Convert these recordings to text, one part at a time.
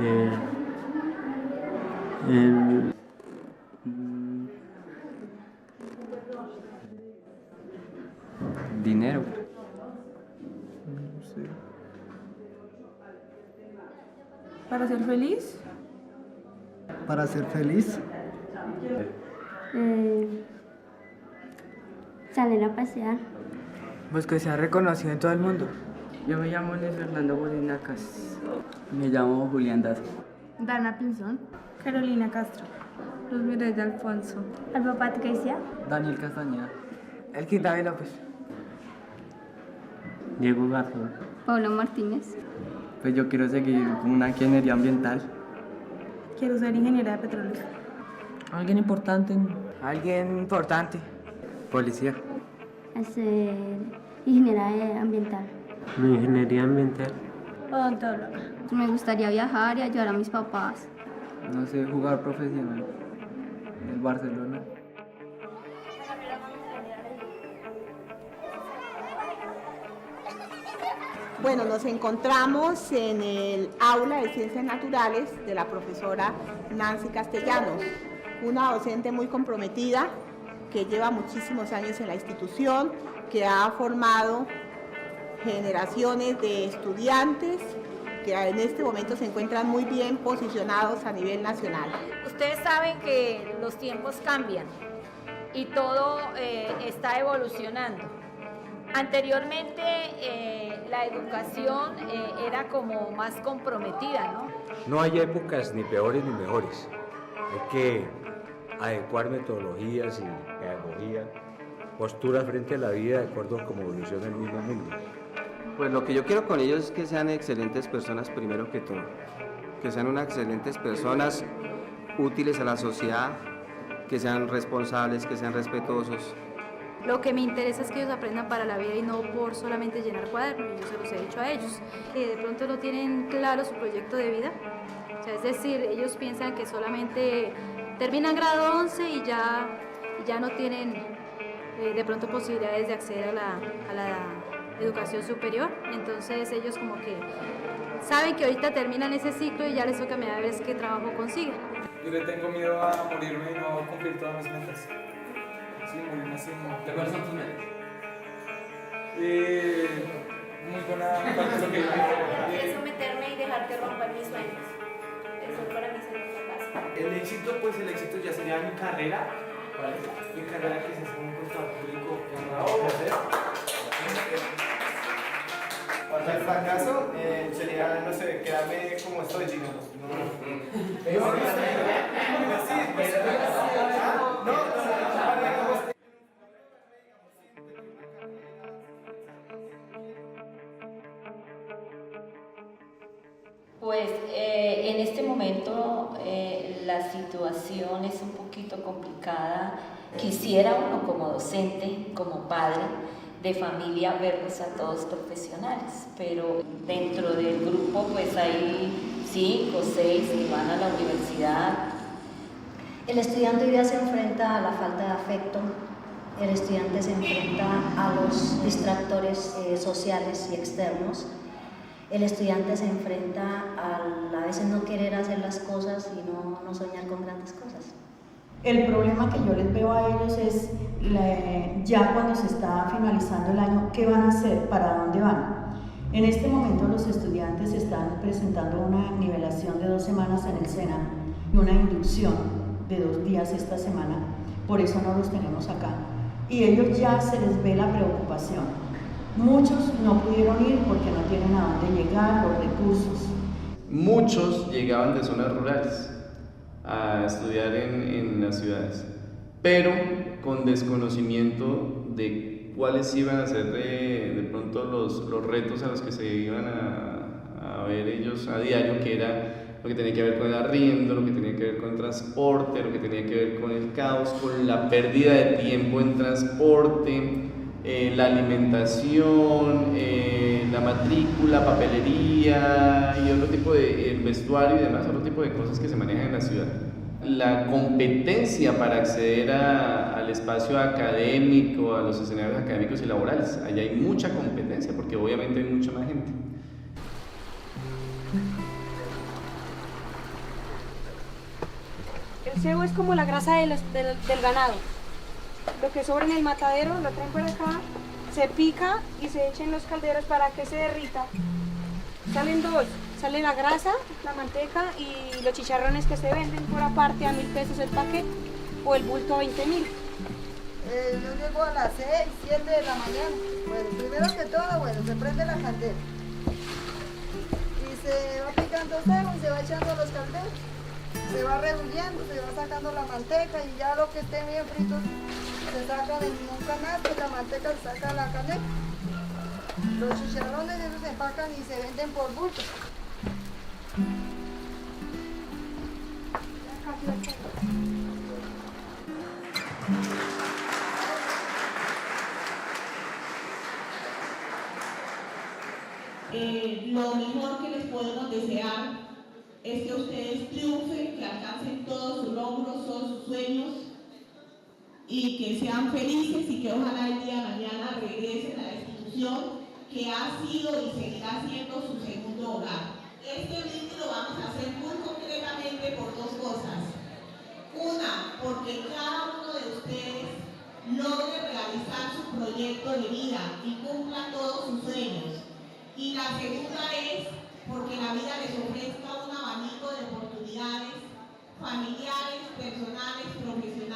Eh, el- Dinero. no sé. ¿Para ser feliz? Para ser feliz, Salir a pasear. Pues que sea reconocido en todo el mundo. Yo me llamo Luis Fernando Bolinacas. Me llamo Julián Daza. Dana Pinzón. Carolina Castro. Luz Mireya Alfonso. Alba Patricia. Daniel Castañeda. El David López. Diego Garza. Pablo Martínez. Pues yo quiero seguir una ingeniería ambiental. Quiero ser ingeniera de petróleos. Alguien importante. Alguien importante. Policía. Hacer ingeniería ambiental. Mi ingeniería ambiental. Odontóloga. Me gustaría viajar y ayudar a mis papás. No sé, jugar profesional. El Barcelona. Bueno, nos encontramos en el aula de Ciencias Naturales de la profesora Nancy Castellanos, una docente muy comprometida que lleva muchísimos años en la institución, que ha formado generaciones de estudiantes que en este momento se encuentran muy bien posicionados a nivel nacional. Ustedes saben que los tiempos cambian y todo está evolucionando. Anteriormente la educación era como más comprometida, ¿no? No hay épocas ni peores ni mejores. Hay que adecuar metodologías y pedagogía, posturas frente a la vida de acuerdo a cómo evoluciona el mismo mundo. Pues lo que yo quiero con ellos es que sean excelentes personas primero que todo, que sean unas excelentes personas útiles a la sociedad, que sean responsables, que sean respetuosos. Lo que me interesa es que ellos aprendan para la vida y no por solamente llenar cuadernos. Yo se los he dicho a ellos, que de pronto no tienen claro su proyecto de vida. O sea, es decir, ellos piensan que solamente terminan grado 11 y ya no tienen de pronto posibilidades de acceder a la educación superior. Entonces ellos como que saben que ahorita terminan ese ciclo y ya les toca mirar a ver qué trabajo consiguen. Yo le tengo miedo a morirme y no cumplir todas mis metas. Sí, morirme así. ¿Cuáles son tus metas? Muy buena parte de lo que yo Es someterme y dejar que rompan mis sueños. Eso para mí sería un fracaso. El éxito, pues el éxito ya sería mi carrera. ¿Cuál es? Mi carrera que es como un contador público. Para el fracaso sería, no sé, quedarme como estoy, digamos. Pues en este momento la situación es un poquito complicada. Quisiera uno como docente, como padre de familia, verlos a todos profesionales, pero dentro del grupo pues hay 5 o 6 que van a la universidad. El estudiante hoy día se enfrenta a la falta de afecto, el estudiante se enfrenta a los distractores sociales y externos. El estudiante se enfrenta a veces no querer hacer las cosas y no soñar con grandes cosas. El problema que yo les veo a ellos es ya cuando se está finalizando el año, ¿qué van a hacer? ¿Para dónde van? En este momento los estudiantes están presentando una nivelación de 2 semanas en el SENA y una inducción de 2 días esta semana, por eso no los tenemos acá. Y ellos ya se les ve la preocupación. Muchos no pudieron ir porque no tienen a dónde llegar, los recursos. Muchos llegaban de zonas rurales a estudiar en las ciudades, pero con desconocimiento de cuáles iban a ser de pronto los retos a los que se iban a ver ellos a diario, que era lo que tenía que ver con el arriendo, lo que tenía que ver con el transporte, lo que tenía que ver con el caos, con la pérdida de tiempo en transporte, la alimentación, la matrícula, papelería y otro tipo de vestuario y demás, otro tipo de cosas que se manejan en la ciudad. La competencia para acceder al espacio académico, a los escenarios académicos y laborales, allá hay mucha competencia porque obviamente hay mucha más gente. Cebo es como la grasa del ganado. Lo que sobra en el matadero lo traen por acá, se pica y se echa en los calderos para que se derrita. Salen dos, sale la grasa, la manteca y los chicharrones que se venden por aparte a 1.000 pesos el paquete o el bulto a 20.000. Yo llego a las 6, 7 de la mañana. Bueno, primero que todo, se prende la caldera. Y se va picando cebo y se va echando los calderos. Se va reduciendo, se va sacando la manteca y ya lo que esté bien frito se saca de un canasto y la manteca se saca de la canela. Los chicharrones esos se empacan y se venden por bulto. Lo mejor que les podemos desear es que ustedes triunfen, que alcancen todos sus logros, todos sus sueños y que sean felices y que ojalá el día de mañana regresen a la institución que ha sido y seguirá siendo su segundo hogar. Este brindis lo vamos a hacer muy concretamente por dos cosas. Una, porque cada uno de ustedes logre realizar su proyecto de vida y cumpla todos sus sueños. Y la segunda es porque la vida les ofrezca un abanico de oportunidades familiares, personales, profesionales.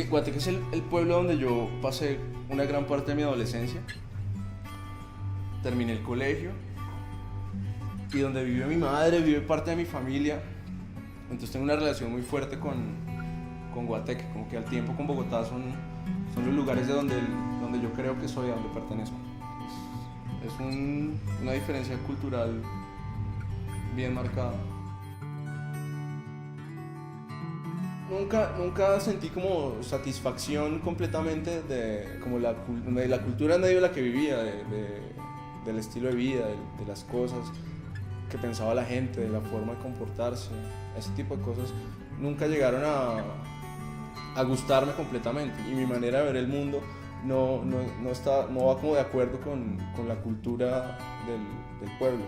Guateque es el pueblo donde yo pasé una gran parte de mi adolescencia. Terminé el colegio y donde vive mi madre, vive parte de mi familia. Entonces tengo una relación muy fuerte con Guateque, como que al tiempo con Bogotá son los lugares de donde yo creo que soy, a donde pertenezco. Es una diferencia cultural bien marcada. Nunca sentí como satisfacción completamente de la cultura en medio de la que vivía, del estilo de vida, de las cosas que pensaba la gente, de la forma de comportarse. Ese tipo de cosas nunca llegaron a gustarme completamente, y mi manera de ver el mundo no va como de acuerdo con la cultura del pueblo.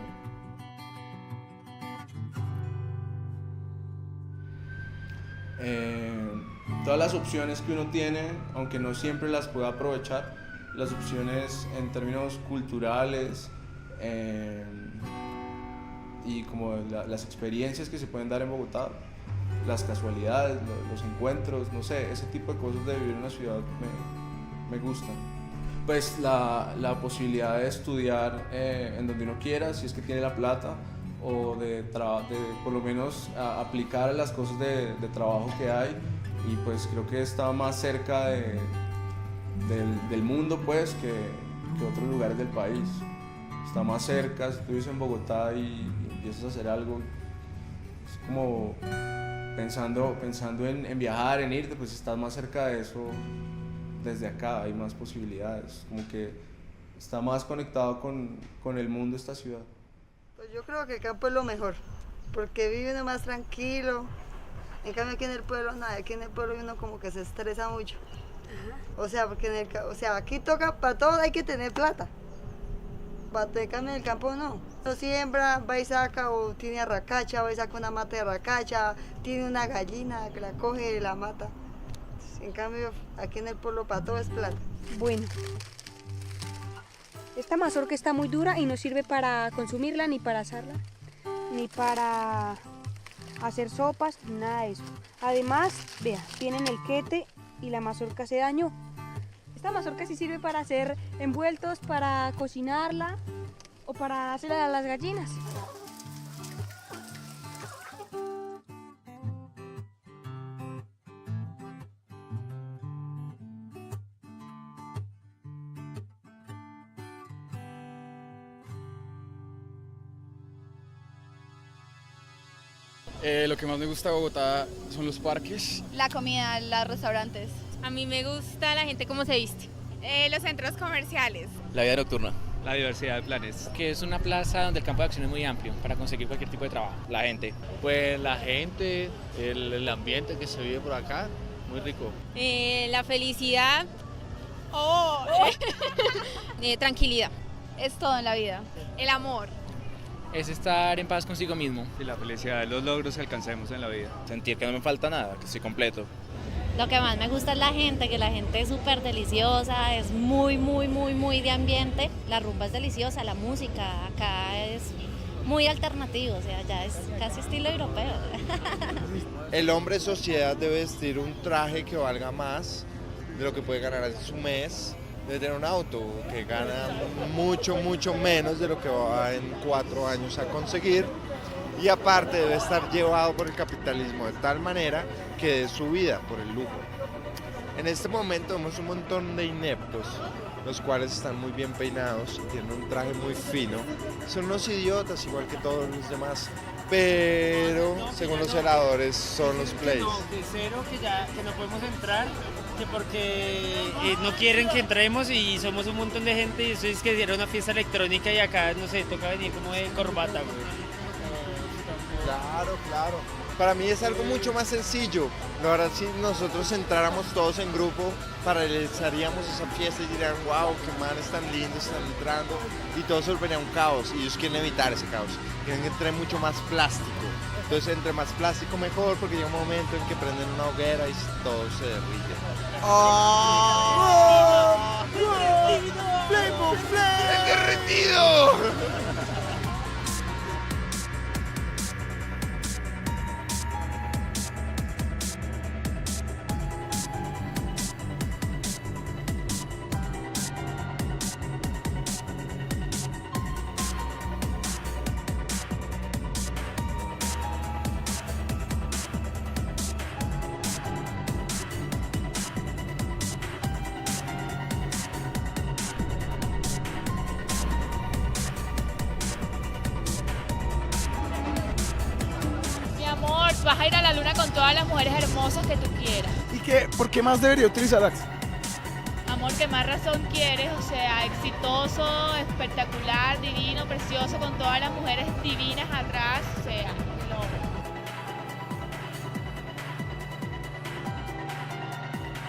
Todas las opciones que uno tiene, aunque no siempre las pueda aprovechar, las opciones en términos culturales y como las experiencias que se pueden dar en Bogotá, las casualidades, los encuentros, no sé, ese tipo de cosas de vivir en una ciudad me gustan. pues la posibilidad de estudiar en donde uno quiera, si es que tiene la plata, o de por lo menos aplicar las cosas de trabajo que hay, y pues creo que está más cerca del mundo pues que otros lugares del país. Está más cerca, si tú vives en Bogotá y empiezas a hacer algo, es como pensando en viajar, en irte, pues estás más cerca de eso desde acá, hay más posibilidades, como que está más conectado con el mundo esta ciudad. Pues yo creo que el campo es lo mejor, porque vive uno más tranquilo. En cambio aquí en el pueblo nada, aquí en el pueblo uno como que se estresa mucho. O sea, porque aquí toca, para todo hay que tener plata. En cambio en el campo no. Uno siembra, va y saca, o tiene arracacha, va y saca una mata de arracacha, tiene una gallina que la coge y la mata. En cambio aquí en el pueblo para todo es plata. Bueno. Esta mazorca está muy dura y no sirve para consumirla, ni para asarla, ni para hacer sopas, nada de eso. Además, vea, tienen el quete y la mazorca se dañó. Esta mazorca sí sirve para hacer envueltos, para cocinarla o para hacerla a las gallinas. Lo que más me gusta de Bogotá son los parques. La comida, los restaurantes. A mí me gusta la gente cómo se viste. Los centros comerciales. La vida nocturna. La diversidad de planes. Que es una plaza donde el campo de acción es muy amplio para conseguir cualquier tipo de trabajo. La gente. Pues la gente, el ambiente que se vive por acá, muy rico. La felicidad. Tranquilidad. Es todo en la vida. El amor. Es estar en paz consigo mismo. Y la felicidad de los logros que alcancemos en la vida. Sentir que no me falta nada, que estoy completo. Lo que más me gusta es la gente, que la gente es súper deliciosa, es muy de ambiente. La rumba es deliciosa, la música acá es muy alternativo, o sea, ya es casi estilo europeo. El hombre de sociedad debe vestir un traje que valga más de lo que puede ganar en su mes. Debe tener un auto que gana mucho menos de lo que va en 4 años a conseguir, y aparte debe estar llevado por el capitalismo de tal manera que dé su vida por el lujo. En este momento vemos un montón de ineptos, los cuales están muy bien peinados, tienen un traje muy fino, son unos idiotas igual que todos los demás, pero según los celadores son los plays. De cero que no podemos entrar, que porque no quieren que entremos y somos un montón de gente, y eso es que era una fiesta electrónica y acá, no sé, toca venir como de corbata, güey. Claro. Para mí es algo mucho más sencillo. La verdad, si nosotros entráramos todos en grupo, paralizaríamos esa fiesta y dirían, wow, qué manes tan lindos están entrando, y todo se volvería un caos, y ellos quieren evitar ese caos, quieren que entre mucho más plástico. Entonces, entre más plástico mejor, porque llega un momento en que prenden una hoguera y todo se derrite. ¡Oh! ¡Flavor Flav! ¡El derretido! Vas a ir a la luna con todas las mujeres hermosas que tú quieras. ¿Y por qué más debería utilizar Axe? Amor, ¿qué más razón quieres? O sea, exitoso, espectacular, divino, precioso, con todas las mujeres divinas atrás, o sea,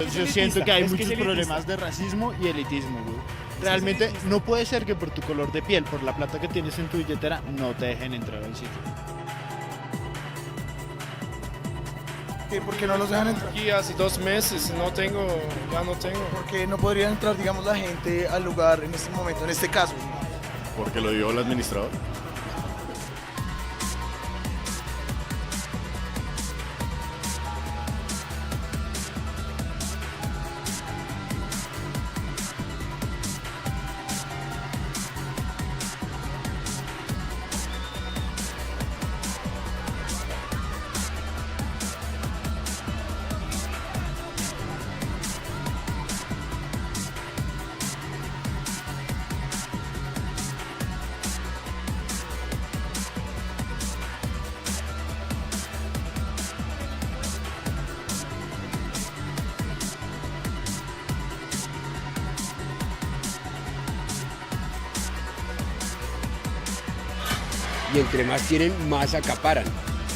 no. Yo siento que hay muchos problemas de racismo y elitismo, güey. Realmente no puede ser que por tu color de piel, por la plata que tienes en tu billetera, no te dejen entrar al sitio. ¿Por qué no los dejan entrar? Aquí hace 2 meses ya no tengo. ¿Por qué no podría entrar, digamos, la gente al lugar en este momento, en este caso? Porque lo dio el administrador. y entre más tienen, más acaparan.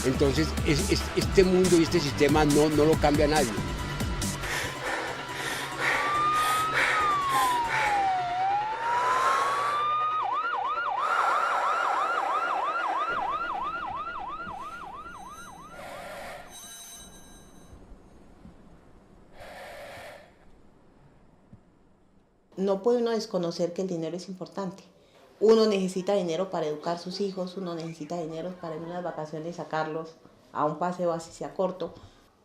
Entonces, este mundo y este sistema no lo cambia nadie. No puede uno desconocer que el dinero es importante. Uno necesita dinero para educar a sus hijos, uno necesita dinero para en unas vacaciones sacarlos a un paseo así sea corto.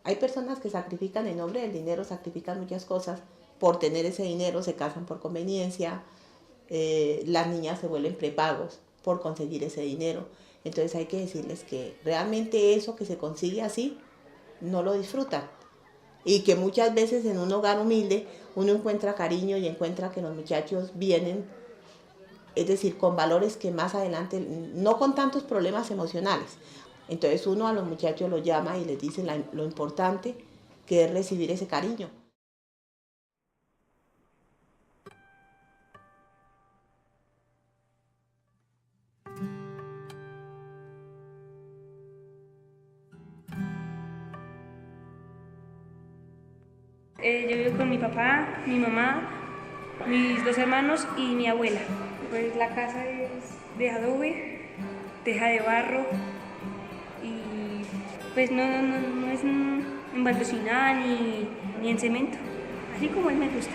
Hay personas que sacrifican en nombre del dinero, sacrifican muchas cosas por tener ese dinero, se casan por conveniencia, las niñas se vuelven prepagos por conseguir ese dinero. Entonces hay que decirles que realmente eso que se consigue así no lo disfrutan. Y que muchas veces en un hogar humilde uno encuentra cariño y encuentra que los muchachos vienen, es decir, con valores que más adelante, no con tantos problemas emocionales. Entonces uno a los muchachos los llama y les dice lo importante que es recibir ese cariño. Yo vivo con mi papá, mi mamá, mis 2 hermanos y mi abuela. Pues la casa es de adobe, teja de barro y pues no es en baldosinada ni en cemento, así como él me gusta.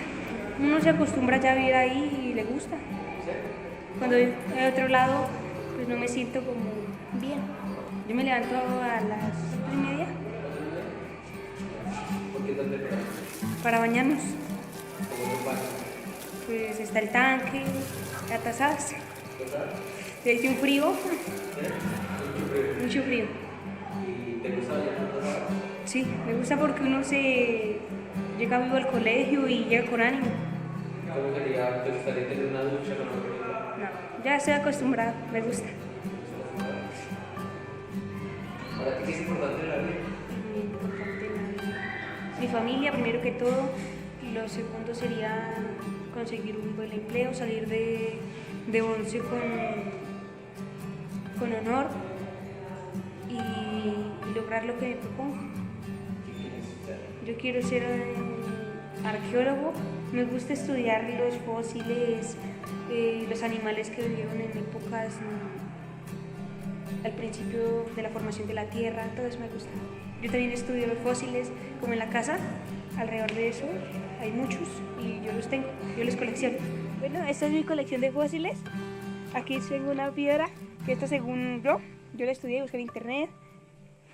Uno se acostumbra ya a vivir ahí y le gusta. Cuando voy a otro lado, pues no me siento como bien. Yo me levanto a las 3:30. Para bañarnos. Pues está el tanque, las tazadas. Si hace un frío, mucho frío. ¿Y te gusta bañar? Sí, me gusta porque uno se llega vivo al colegio y llega con ánimo. ¿Cómo sería? ¿Te gustaría tener una ducha con agua? No, ya estoy acostumbrada, me gusta. ¿Para ti qué es importante en la vida? Mi familia, primero que todo, y lo segundo sería conseguir un buen empleo, salir de 11 con honor y lograr lo que me propongo. Yo quiero ser arqueólogo, me gusta estudiar los fósiles, los animales que vivieron en épocas al principio de la formación de la Tierra, todo eso me gusta. Yo también estudio los fósiles, como en la casa, alrededor de eso hay muchos y yo los tengo, yo los colecciono. Bueno, esta es mi colección de fósiles. Aquí tengo una piedra que esta según yo la estudié y busqué en internet.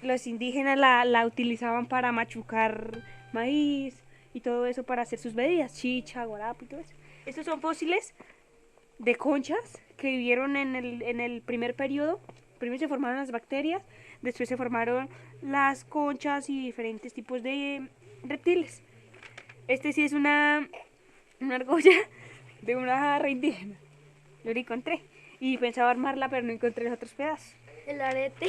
Los indígenas la utilizaban para machucar maíz y todo eso para hacer sus bebidas, chicha, guarapo y todo eso. Estos son fósiles de conchas que vivieron en el primer periodo. Primero se formaron las bacterias, después se formaron las conchas y diferentes tipos de reptiles. Este sí es una argolla de una jarra indígena. Yo la encontré y pensaba armarla, pero no encontré los otros pedazos. El arete.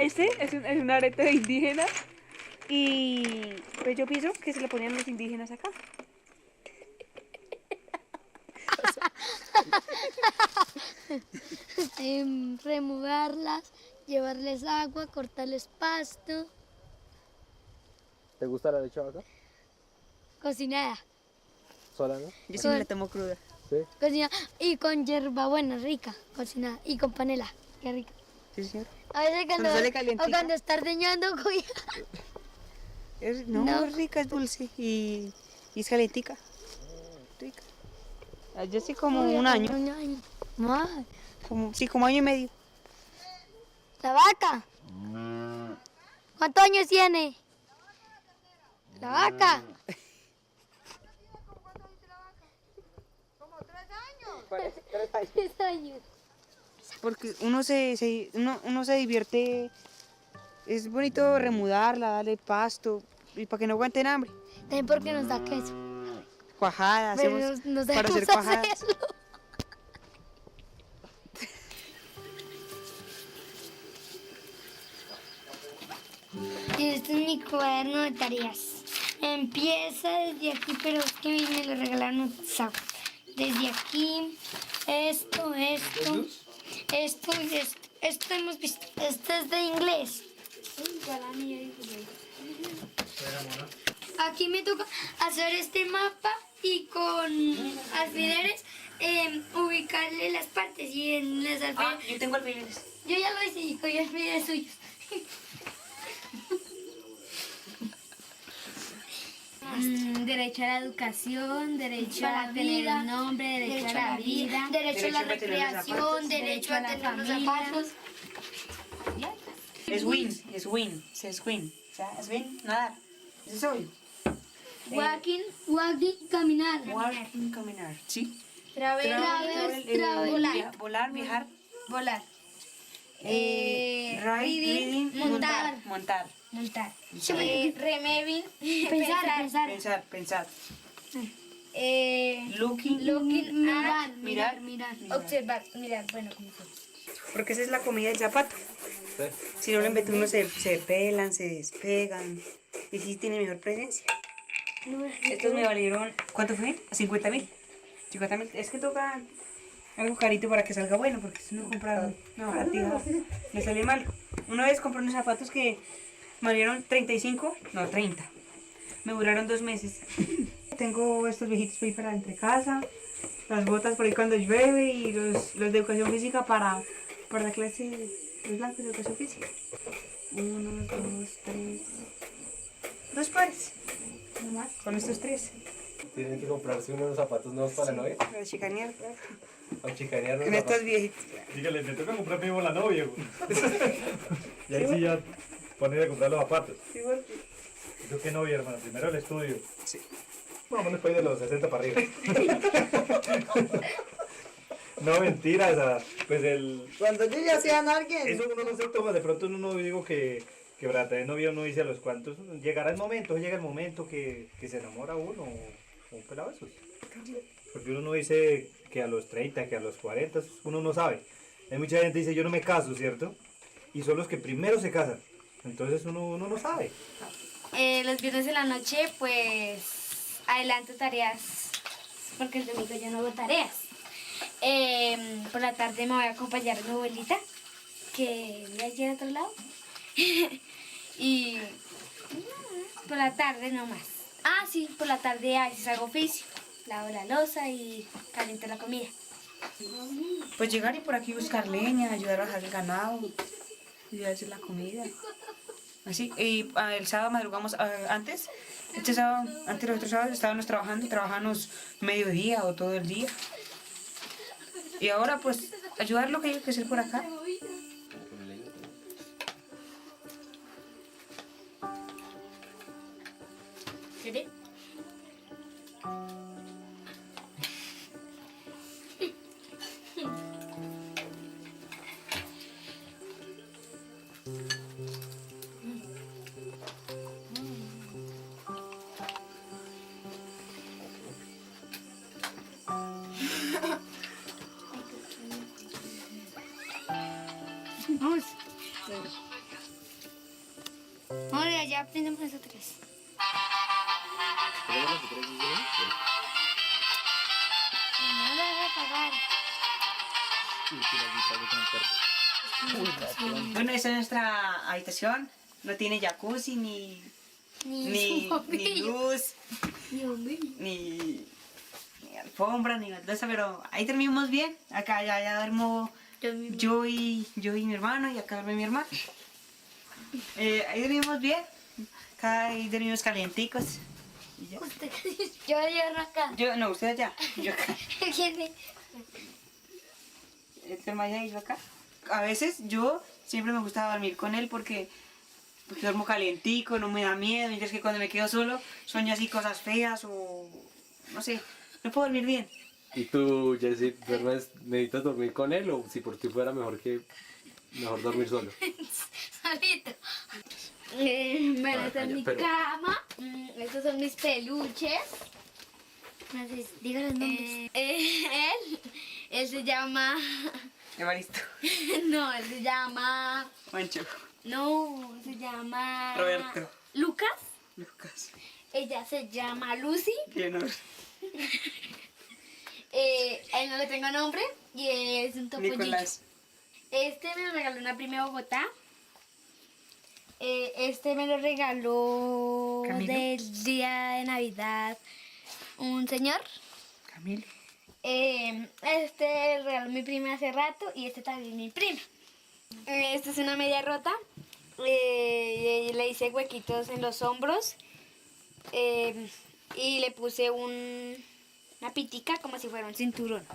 Este es un arete indígena y pues yo pienso que se lo ponían los indígenas acá. Removerlas, llevarles agua, cortarles pasto. ¿Te gusta la leche de vaca? Cocinada. ¿Sola, no? Yo sí me la tomo cruda. ¿Sí? Cocinada y con hierbabuena rica, cocinada y con panela, qué rica. Sí, señor. A veces cuando está ordeñando, no, es rica, es dulce y es calentica. Rica. Yo sí como un año. Más. Como año y medio. La vaca. ¿Cuántos años tiene? La vaca. Como 3 años. 3 años. Porque uno se divierte. Es bonito remudarla, darle pasto y para que no aguanten hambre. También porque nos da queso. Cuajada, hacemos nos para hacer cuajadas. Este es mi cuaderno de tareas. Empieza desde aquí, pero es que me lo regalaron un sábado. Desde aquí esto y esto. Esto hemos visto. Esto es de inglés. Aquí me toca hacer este mapa y con alfileres ubicarle las partes y en las alfileres. Yo tengo alfileres. Yo ya lo hice y con alfileres suyos. Derecho a la educación, derecho a tener un nombre, derecho a la vida, derecho a la recreación, derecho a tener los zapatos. Es win. Es win, o sea, es win, nadar. Eso soy. Walking, caminar. Walking, caminar, ¿sí? Volar, viajar. volar. Reading, montar. Remembering, pensar. Looking, mirar. observar, mirar, bueno, como fue. Porque esa es la comida del zapato. Si no lo inventan uno se pelan, se despegan y sí tiene mejor presencia. Estos me valieron, ¿cuánto fue? 50.000. 50.000, es que toca algo carito para que salga bueno, porque si no compraron una baratija, me sale mal. Una vez compré unos zapatos que me valieron 30. Me duraron 2 meses. Tengo estos viejitos por ahí para entre casa, las botas por ahí cuando llueve y los de educación física para la clase, los blancos de educación física. 1, 2, 3, 2 pares, no más, con estos 3. Tienen que comprarse unos zapatos nuevos para la novia. Para chicanear, claro. Para chicanear. Con estos viejitos. Dígale, me toca comprar mismo la novia, güey. Y ahí sí ya poner a comprar los zapatos. Sí, bueno. ¿Yo qué novia, hermano? Primero el estudio. Sí. Vámonos pues de los 60 para arriba. No, mentira, o sea, pues Cuando yo ya sea alguien. Eso uno no se toma, de pronto uno no digo que para tener novia uno dice a los cuantos, llega el momento que se enamora uno, o un pelado de esos. Porque uno no dice que a los 30, que a los 40, uno no sabe. Hay mucha gente que dice, yo no me caso, ¿cierto? Y son los que primero se casan, entonces uno no sabe. Los viernes de la noche, pues, adelanto tareas, porque el domingo yo no hago tareas. Por la tarde me voy a acompañar a mi abuelita, que vive allí al otro lado. Y por la tarde no más. Ah, sí, por la tarde a veces hago oficio. Lavo la loza y caliento la comida. Pues llegar y por aquí buscar leña, ayudar a bajar el ganado, ayudar a hacer la comida. Así, y el sábado madrugamos, antes los otros sábados estábamos trabajábamos mediodía o todo el día. Y ahora pues ayudar lo que hay que hacer por acá. ¿Qué? Vamos. Ahora ya aprendemos las otras. No la voy a pagar. Bueno, esa es nuestra habitación. No tiene jacuzzi, ni luz, ni alfombra, ni baldosa, pero ahí dormimos bien. Acá ya duermo yo y mi hermano, y acá duerme mi hermano. Ahí dormimos bien. Acá ahí dormimos calienticos. Yo duermo acá. No, usted allá. Yo acá. ¿Quién es? Él duerme allá y yo acá. A veces yo siempre me gusta dormir con él porque duermo calientico, no me da miedo, mientras que cuando me quedo solo sueño así cosas feas o no sé, no puedo dormir bien. ¿Y tú, Jessy, necesitas dormir con él o si por ti fuera mejor dormir solo? Solito. Bueno, esta es mi cama. Estos son mis peluches. No sé, diga los nombres. Él se llama... Evaristo. No, él se llama... Mancho. No, se llama... Roberto. Lucas. Ella se llama Lucy. Leonor. A él no le tengo nombre y es un topollillo. Nicolás. Este me lo regaló una prima de Bogotá. Este me lo regaló Camilo. del día de Navidad un señor. Camilo. Este lo regaló mi prima hace rato y este también mi prima. Esta es una media rota. Le hice huequitos en los hombros y le puse una pitica como si fuera un cinturón.